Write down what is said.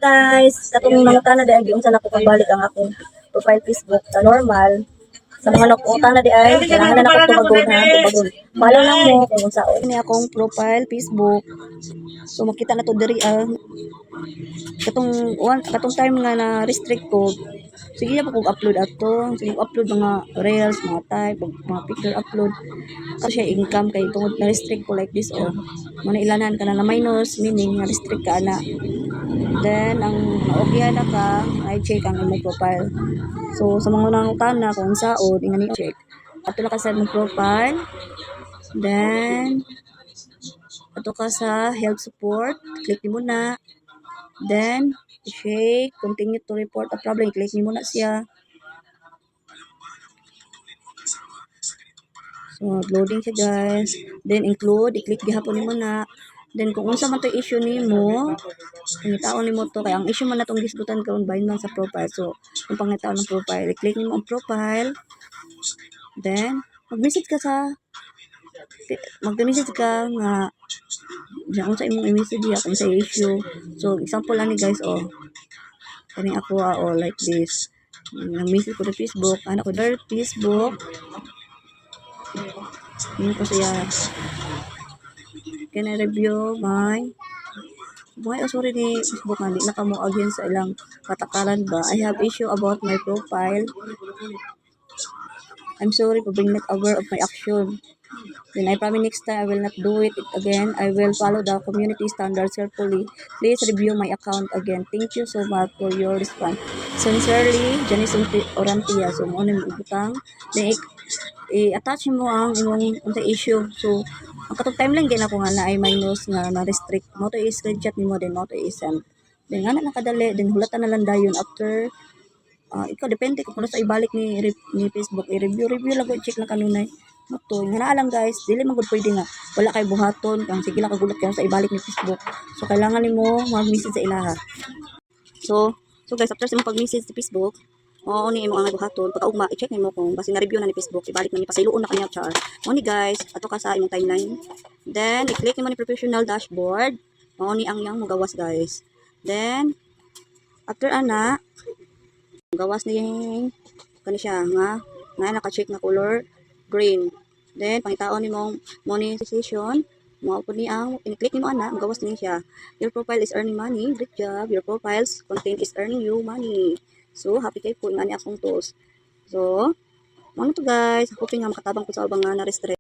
Guys, katong mga na di ay giunsa na ko pagbalik ang akong profile Facebook sa normal. Sa mga nakuha na di ay kailangan na ako tumagon ha, tumagon. Follow lang mo kung unsa ni akong profile Facebook. So makita na to diri katong time nga na restrict ko. Sige na po kog upload ato. Sige upload mga reels, mga type, mga picture upload. Kasi siya income kay tungod na restrict ko like this Muna ilanan ka na minus meaning na restrict ka na. Then, ang okay na ka, I check ang imong profile. So, sa mga nangutan na kung saan, ingani check. Ato na ka sa imong profile. Then, ato ka sa health support. Click mo na. Then, check. Continue to report a problem. Click mo na siya. So, loading siya guys. Then, include. I-click gihapon mo na. Then, kung unsa man to issue nimo, pangitaon nimo to kay ang issue man natong gisgutan karon bahin man sa profile. So, kung pangitaon ng profile, i-click nimo ang profile. Then, mag-message ka nga diyan sa imong i-message kung sa issue. So, example lang ni guys kaning ako like this. Nag-message ko sa Facebook, anak ko sa Facebook. Yun ko siya. Can I review sorry ni Facebook nga di na kamo against sa ilang katakaran ba. I have issue about my profile. I'm sorry for being not aware of my action. Then I promise next time I will not do it again. I will follow the community standards carefully. Please review my account again. Thank you so much for your response. Sincerely, Janice Orantia. So, mo na ibutang. Then, i-attach mo ang imong issue. So, ang katong timeline gina ko nga na ay minus nga na-restrict. Mo to i-screenshot nimo din mo to i-send. Then, nga na nakadali. Then, hulatan na lang dayon after ikaw depende kung sa ibalik ni Facebook i-review lang ko check lang kanunay moto nga lang guys dili man gud pwede nga wala kay buhaton kang sige lang kagulat kayo sa ibalik ni Facebook. So kailangan nimo mag-message sa ilaha. So guys after sa mo pag-message sa Facebook ni imo ang buhaton pagkaugma i-check nimo kung basi na-review na ni Facebook ibalik man ni pasiluon na kanya char. Ni guys ato ka sa imong timeline. Then i-click nimo ni professional dashboard. Ni ang yang mugawas guys. Then after ana gawas ni kani siya nga naka-check na color green. Then pangitaon nimo monetization mo po ni ang i-click nimo ana gawas ni siya. Your profile is earning money. Good job. Your profile's content is earning you money. So happy kay po nga ni akong tools. So mo to guys hoping nga makatabang ko sa ubang nga na restrict.